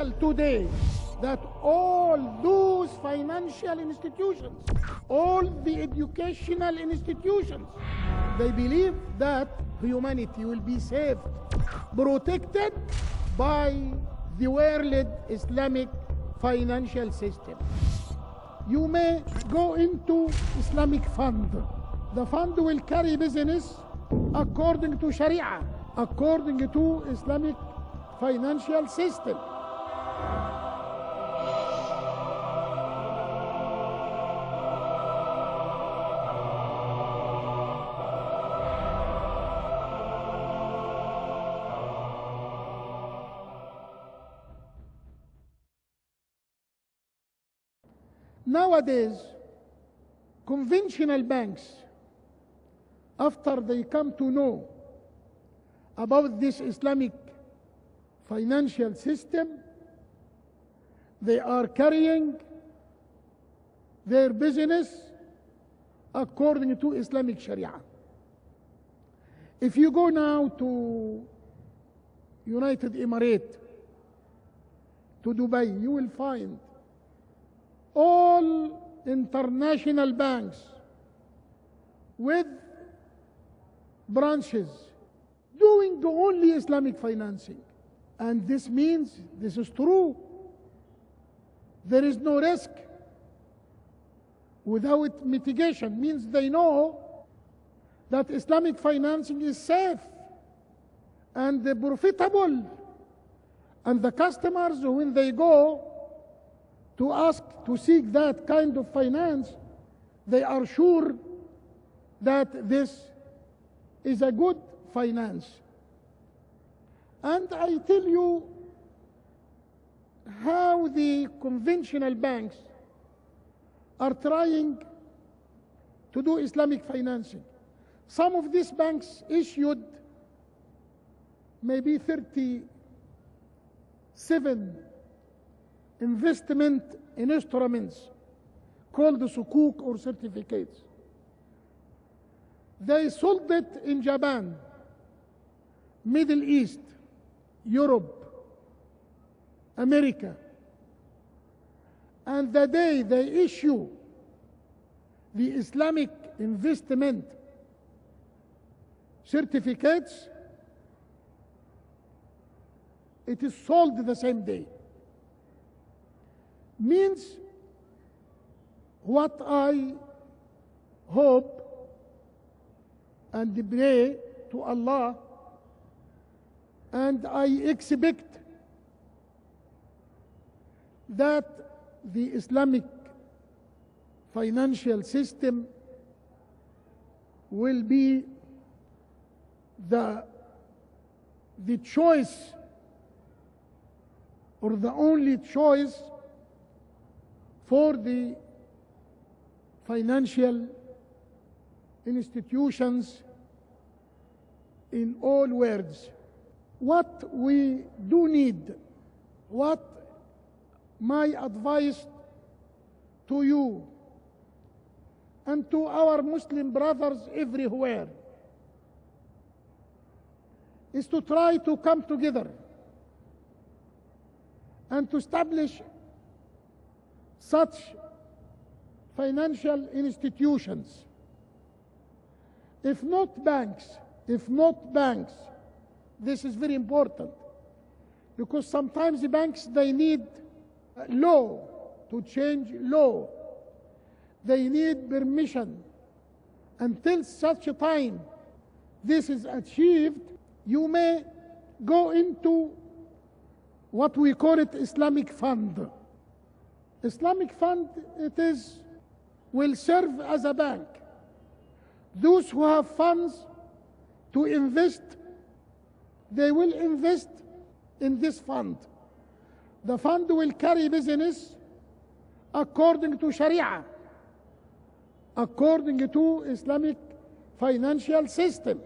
critical today that all those financial institutions, all the educational institutions, they believe that humanity will be saved, protected by the world Islamic financial system. You may go into Islamic fund. The fund will carry business according to Sharia, according to Islamic financial system. Nowadays, conventional banks, after they come to know about this Islamic financial system, they are carrying their business according to Islamic Sharia. If you go now to United Emirates, to Dubai, you will find all international banks with branches doing only Islamic financing. And this means, this is true, there is no risk without mitigation. Means they know that Islamic financing is safe and profitable. And the customers, when they go to ask to seek that kind of finance, they are sure that this is a good finance. And I tell you how the conventional banks are trying to do Islamic financing. Some of these banks issued maybe 37 investment instruments called sukuk or certificates. They sold it in Japan, Middle East, Europe, America. And the day they issue the Islamic investment certificates, it is sold the same day. Means what I hope and pray to Allah, and I expect that the Islamic financial system will be the choice or the only choice for the financial institutions in all worlds. What we do need, what my advice to you and to our Muslim brothers everywhere is to try to come together and to establish such financial institutions. If not banks, this is very important, because sometimes the banks, they need law to change law. They need permission. Until such a time this is achieved, you may go into what we call it Islamic fund. Islamic fund, will serve as a bank. Those who have funds to invest, they will invest in this fund. The fund will carry business according to Sharia, according to Islamic financial system.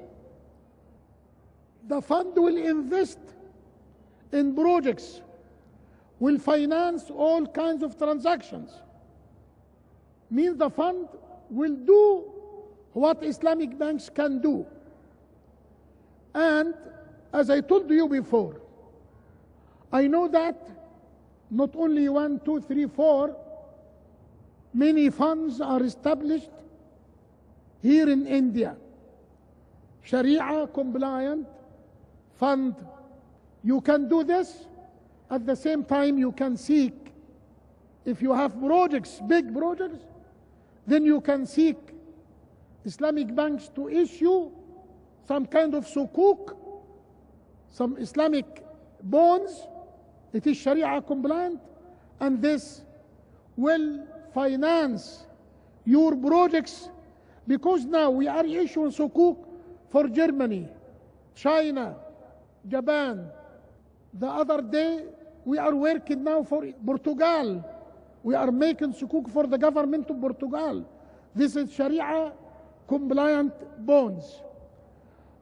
The fund will invest in projects, will finance all kinds of transactions. Means the fund will do what Islamic banks can do. And as I told you before, I know that not only 1, 2, 3, 4, many funds are established here in India. Sharia compliant fund. You can do this. At the same time, you can seek, if you have projects, big projects, then you can seek Islamic banks to issue some kind of sukuk, some Islamic bonds. It is Sharia compliant, and this will finance your projects, because now we are issuing sukuk for Germany, China, Japan. The other day we are working now for Portugal. We are making sukuk for the government of Portugal. This is Sharia compliant bonds.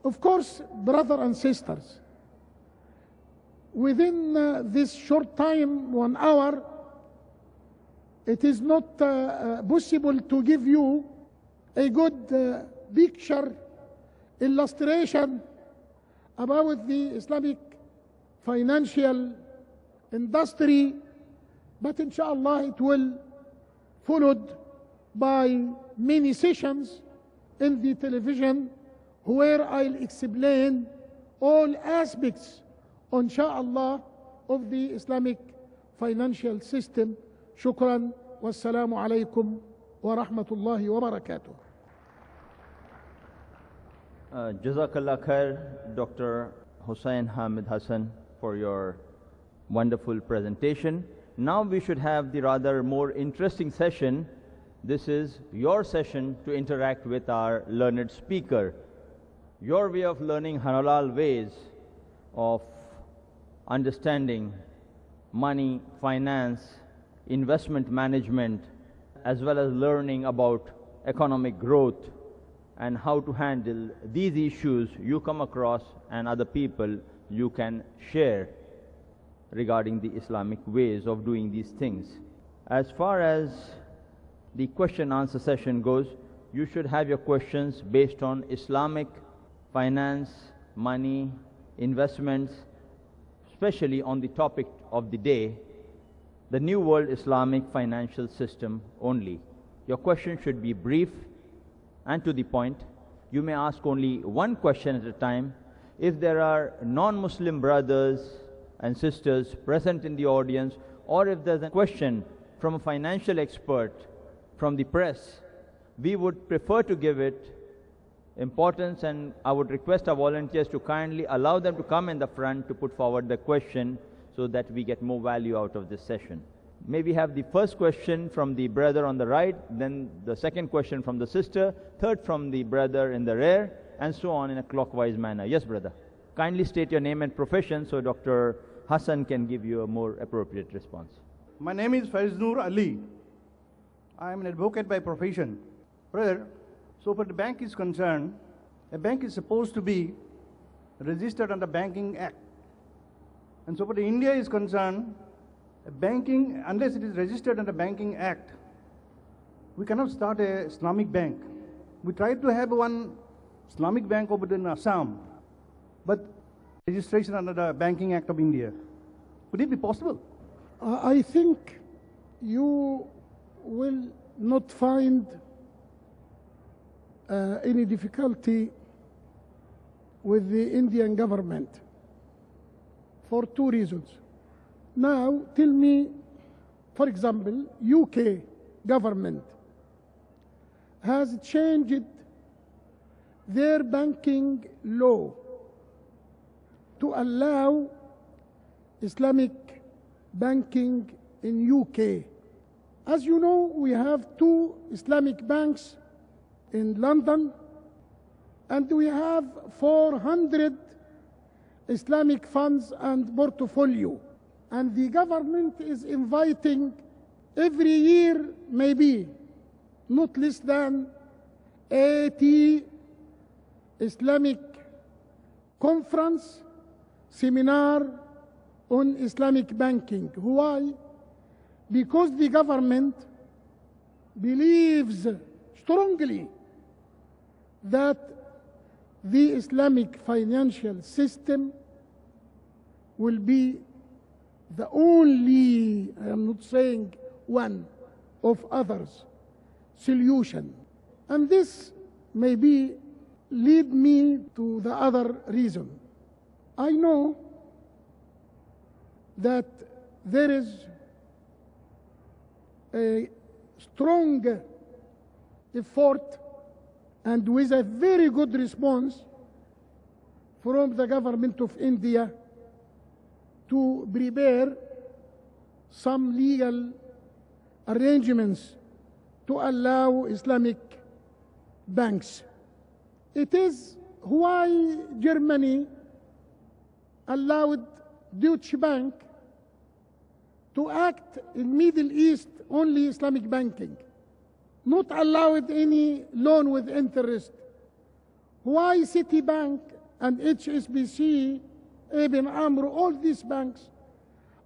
Of course, brothers and sisters, within this short time, 1 hour, it is not possible to give you a good picture, illustration about the Islamic financial industry, but inshallah it will followed by many sessions in the television where I'll explain all aspects, inshallah, of the Islamic financial system. Shukran, wassalamu alaikum wa rahmatullahi wa barakatuh. Jazakallah khair, Dr. DrHusseinHHassan, for your wonderful presentation. Now we should have the rather more interesting session. This is your session to interact with our learned speaker. Your way of learning halal ways of understanding money, finance, investment management, as well as learning about economic growth and how to handle these issues you come across and other people you can share regarding the Islamic ways of doing these things. As far as the question-answer session goes, you should have your questions based on Islamic finance, money, investments, especially on the topic of the day, the New World Islamic Financial System only. Your question should be brief and to the point. You may ask only one question at a time. If there are non-Muslim brothers and sisters present in the audience, or if there's a question from a financial expert from the press, we would prefer to give it importance, and I would request our volunteers to kindly allow them to come in the front to put forward the question so that we get more value out of this session. May we have the first question from the brother on the right, then the second question from the sister, third from the brother in the rear, and so on in a clockwise manner. Yes, brother. Kindly state your name and profession so Dr. Hassan can give you a more appropriate response. My name is Faiznur Ali. I am an advocate by profession. Brother, so far the bank is concerned, a bank is supposed to be registered under Banking Act. And so far the India is concerned, banking, unless it is registered under Banking Act, we cannot start a Islamic bank. We tried to have one Islamic bank over in Assam, but registration under the Banking Act of India. Would it be possible? I think you will not find any difficulty with the Indian government for two reasons. Now, tell me, for example, UK government has changed their banking law to allow Islamic banking in UK. As you know, we have 2 Islamic banks in London, and we have 400 Islamic funds and portfolio. And the government is inviting every year, maybe not less than 80 Islamic conference, seminar on Islamic banking. Why? Because the government believes strongly that the Islamic financial system will be the only, I am not saying one, of others, solution. And this maybe lead me to the other reason. I know that there is a strong effort and with a very good response from the government of India to prepare some legal arrangements to allow Islamic banks. It is why Germany allowed Deutsche Bank to act in Middle East only Islamic banking, not allowed any loan with interest. Why Citibank and HSBC, Ibn Amr, all these banks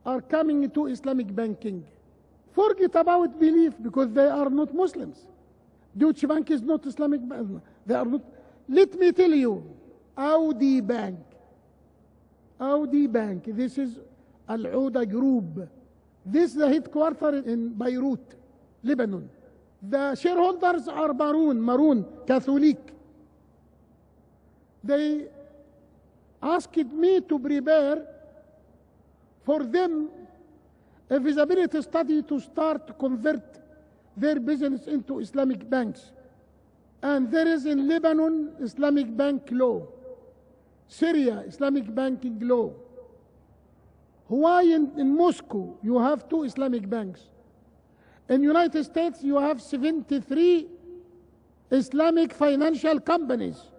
are coming to Islamic banking? Forget about belief, because they are not Muslims. Deutsche Bank is not Islamic bank. They are not. Let me tell you, Audi Bank, this is Al-Uda Group. This is the headquarters in Beirut, Lebanon. The shareholders are Maroon, Catholic. They asked me to prepare for them a feasibility study to start to convert their business into Islamic banks. And there is in Lebanon Islamic bank law, Syria Islamic banking law. Why in Moscow you have 2 Islamic banks? In United States you have 73 Islamic financial companies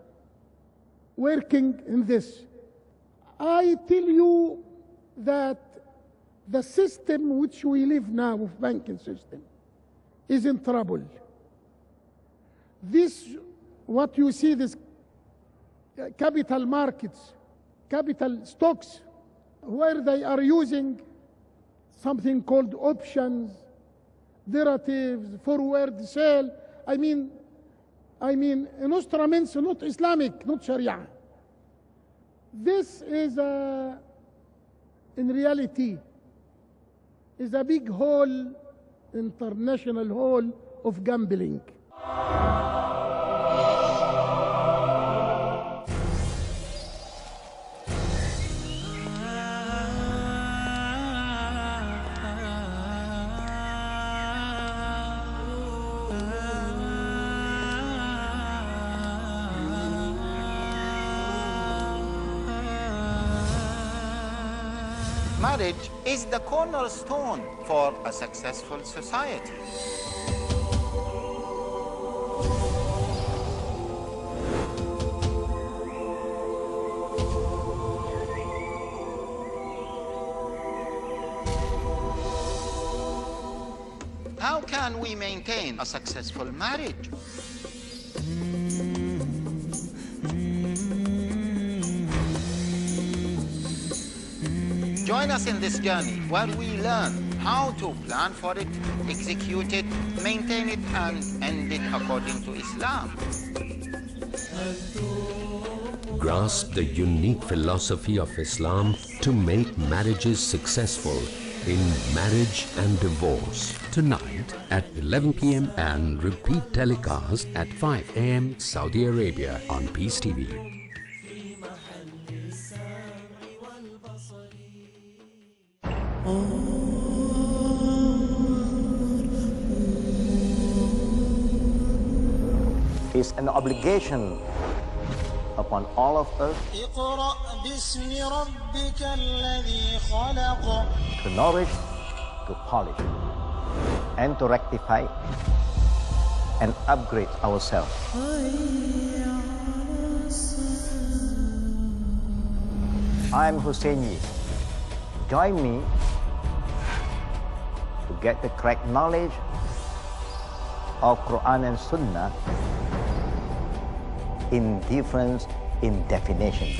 working in this. I tell you that the system which we live now, of banking system, is in trouble. This, what you see, this capital markets, capital stocks, where they are using something called options, derivatives, forward sale. I mean instruments not Islamic, not Sharia. This is in reality, is a big hole, international hole of gambling. Marriage is the cornerstone for a successful society. How can we maintain a successful marriage? Join us in this journey where we learn how to plan for it, execute it, maintain it, and end it according to Islam. Grasp the unique philosophy of Islam to make marriages successful in Marriage and Divorce. Tonight at 11 p.m. and repeat telecast at 5 a.m. Saudi Arabia on Peace TV. It's an obligation upon all of us to nourish, to polish, and to rectify and upgrade ourselves. I'm Hussein. Join me to get the correct knowledge of Quran and Sunnah in difference in definition.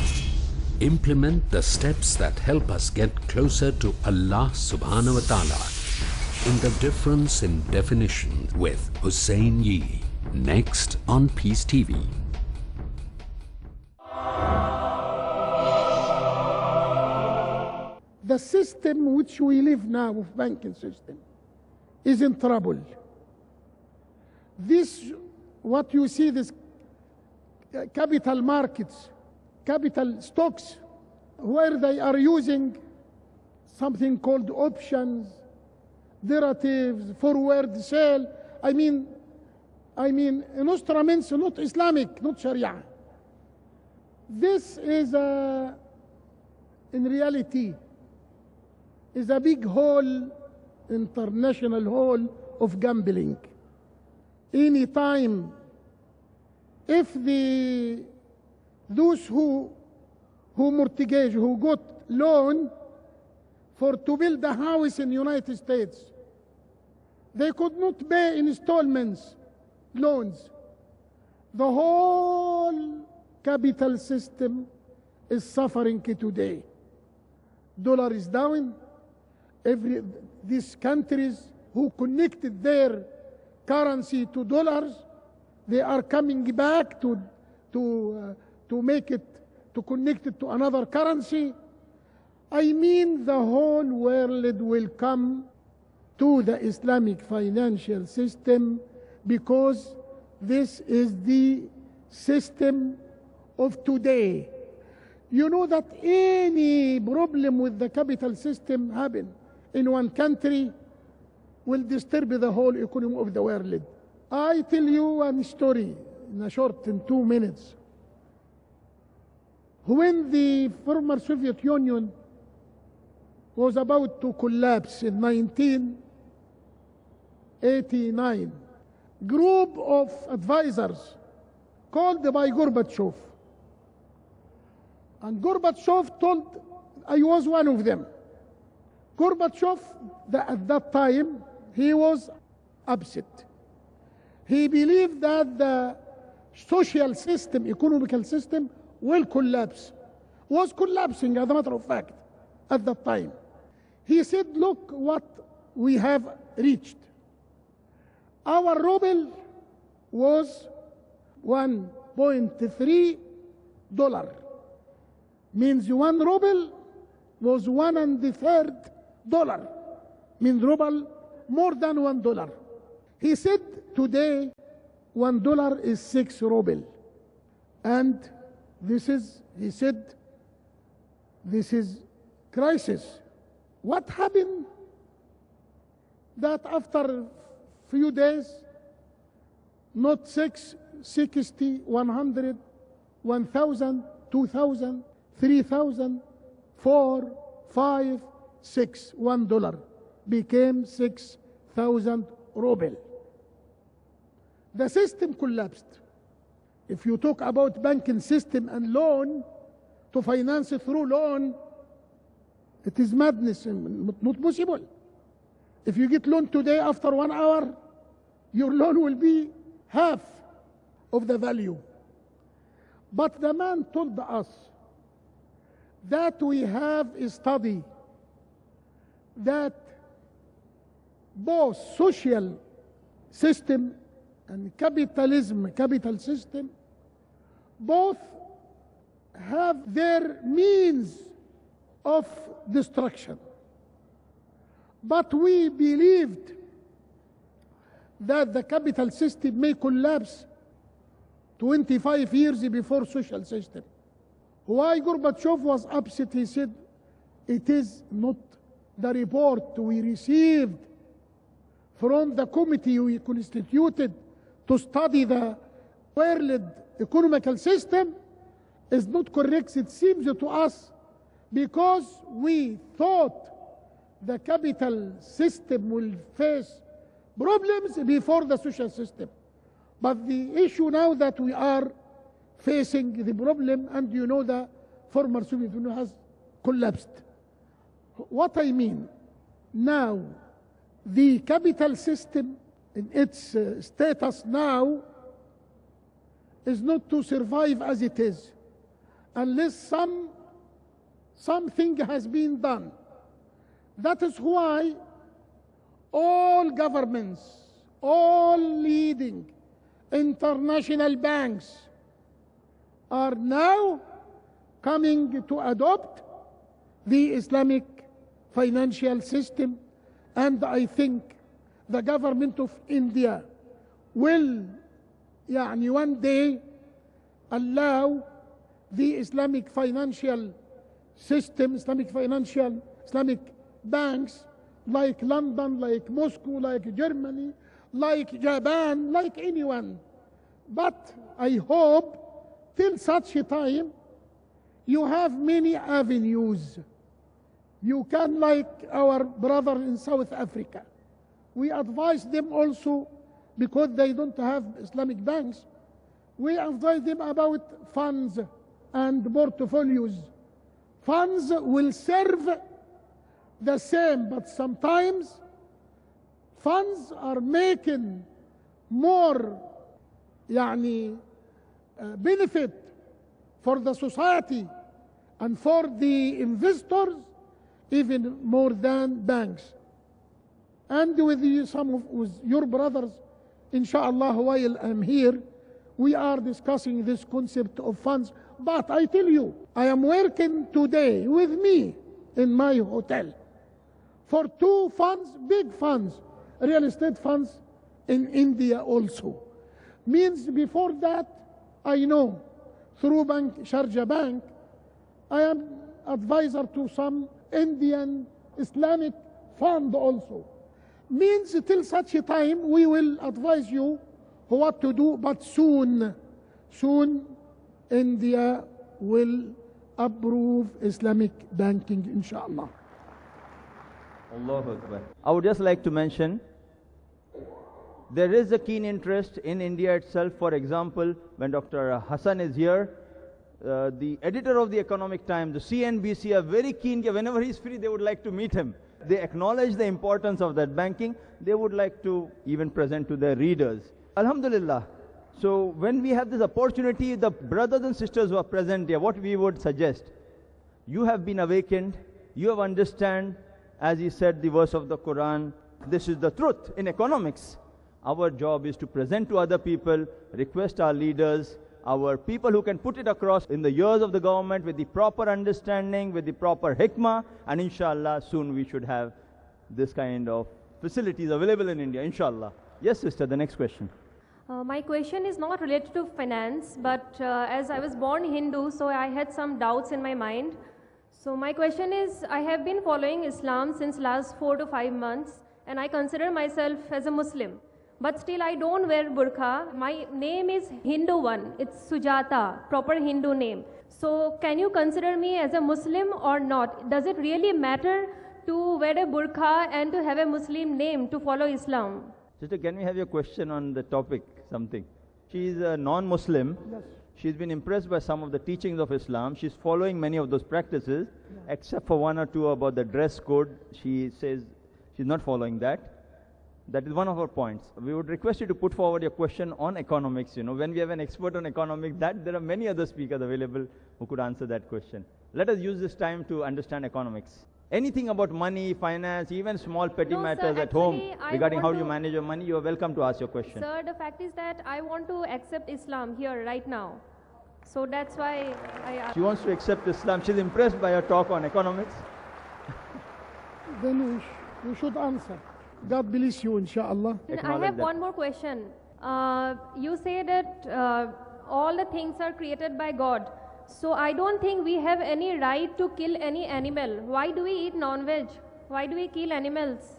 Implement the steps that help us get closer to Allah subhanahu wa ta'ala in the difference in definition with Hussein Yee. Next on Peace TV. The the system which we live now, of banking system, is in trouble. This, what you see, this capital markets, capital stocks, where they are using something called options, derivatives, forward sale. I mean instruments not Islamic, not Sharia. This is in reality, is a big hole, international hole of gambling. Any time, if those who mortgage, who got loan to build a house in the United States, they could not pay installments, loans. The whole capital system is suffering today. Dollar is down. These countries who connected their currency to dollars, they are coming back to make it, to connect it to another currency. I mean, the whole world will come to the Islamic financial system, because this is the system of today. You know that any problem with the capital system happen in one country will disturb the whole economy of the world. I tell you one story in a short, in 2 minutes. When the former Soviet Union was about to collapse in 1989, group of advisors called by Gorbachev, and Gorbachev told, I was one of them. Gorbachev, at that time, he was upset. He believed that the social system, economical system, will collapse. Was collapsing, as a matter of fact, at that time. He said, look what we have reached. Our ruble was $1.3. Means 1 ruble was $1.33. Means ruble more than $1. He said today $1 is 6 ruble. And this is, he said, this is crisis. What happened? That after few days, not 6, 60, 100, 1,000, 2,000, 3,000, 4, 5, 6, $1 became 6,000 ruble. The system collapsed. If you talk about banking system and loan, to finance it through loan, it is madness, not possible. If you get loan today, after 1 hour, your loan will be half of the value. But the man told us that we have a study that both social system and capitalism, capital system, both have their means of destruction. But we believed that the capital system may collapse 25 years before social system. Why Gorbachev was upset? He said, it is not the report we received from the committee we constituted to study the world economical system is not correct. It seems to us because we thought the capital system will face problems before the social system. But the issue now that we are facing the problem, and you know the former Soviet Union has collapsed. What I mean, now the capital system in its status now is not to survive as it is, unless something has been done. That is why all governments, all leading international banks are now coming to adopt the Islamic financial system, and I think the government of India will one day allow the Islamic financial system, Islamic banks like London, like Moscow, like Germany, like Japan, like anyone. But I hope till such a time you have many avenues. You can, like our brother in South Africa, we advise them also, because they don't have Islamic banks, we advise them about funds and portfolios. Funds will serve the same, but sometimes funds are making more benefit for the society and for the investors even more than banks. And with with your brothers, inshallah, while I'm here, we are discussing this concept of funds. But I tell you, I am working today with me in my hotel for 2 funds, big funds, real estate funds in India also. Means before that, I know through Sharjah Bank, I am advisor to some Indian Islamic fund also. Means till such a time we will advise you what to do, but soon India will approve Islamic banking, inshallah. Allahu Akbar. I would just like to mention, there is a keen interest in India itself. For example, when Dr. Hassan is here, the editor of the Economic Times, the CNBC, are very keen. Whenever he's free, they would like to meet him. They acknowledge the importance of that banking. They would like to even present to their readers. Alhamdulillah. So when we have this opportunity, the brothers and sisters who are present here, what we would suggest, you have been awakened, you have understand, as he said, the verse of the Quran, this is the truth in economics. Our job is to present to other people, request our leaders, our people who can put it across in the ears of the government with the proper understanding, with the proper hikmah, and inshallah soon we should have this kind of facilities available in India, inshallah. Yes, sister, the next question. My question is not related to finance, but as I was born Hindu, so I had some doubts in my mind. So my question is, I have been following Islam since last 4 to 5 months, and I consider myself as a Muslim. But still I don't wear burqa. My name is Hindu one. It's Sujata, proper Hindu name. So can you consider me as a Muslim or not? Does it really matter to wear a burqa and to have a Muslim name to follow Islam? Sister, can we have your question on the topic, something? She is a non-Muslim. Yes. She's been impressed by some of the teachings of Islam. She's following many of those practices, except for 1 or 2 about the dress code. She says she's not following that. That is one of our points. We would request you to put forward your question on economics. When we have an expert on economics, there are many other speakers available who could answer that question. Let us use this time to understand economics. Anything about money, finance, even small petty matters at home regarding how you manage your money, you are welcome to ask your question. Sir, the fact is that I want to accept Islam here right now. So that's why I asked. She wants to accept Islam. She's impressed by your talk on economics. Then you should answer. God bless you, inshallah. I have one more question. You say that all the things are created by God. So I don't think we have any right to kill any animal. Why do we eat non-veg? Why do we kill animals?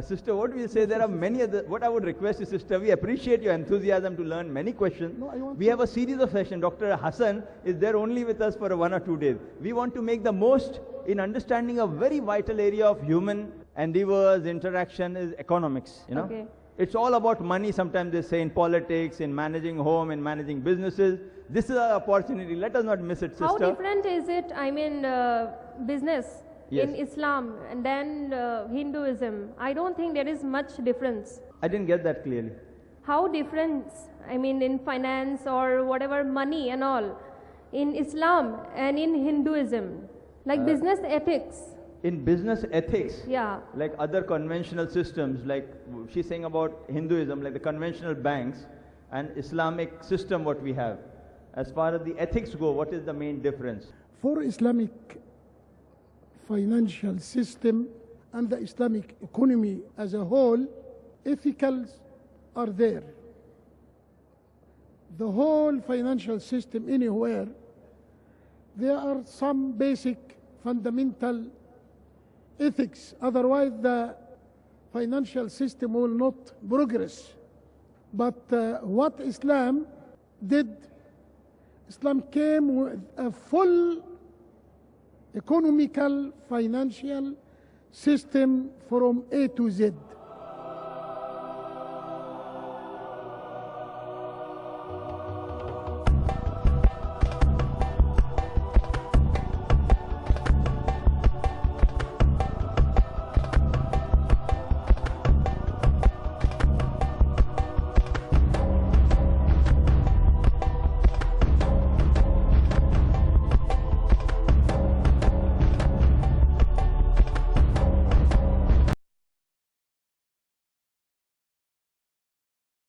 Sister, what we say, there are many other, what I would request is, sister, we appreciate your enthusiasm to learn many questions. We have a series of sessions. Dr. Hassan is there only with us for 1 or 2 days. We want to make the most in understanding a very vital area of human endeavors, interaction is economics. Okay. It's all about money. Sometimes they say in politics, in managing home, in managing businesses. This is our opportunity. Let us not miss it, sister. How different is it, business in Islam and then Hinduism? I don't think there is much difference. I didn't get that clearly. How different, in finance or whatever, money and all, in Islam and in Hinduism, like business ethics. In business ethics, yeah, like other conventional systems, like she's saying about Hinduism, like the conventional banks and Islamic system what we have. As far as the ethics go, what is the main difference? For Islamic financial system and the Islamic economy as a whole, ethicals are there. The whole financial system anywhere, there are some basic fundamental ethics. Otherwise, the financial system will not progress. But what Islam did, Islam came with a full economical, financial system from A to Z.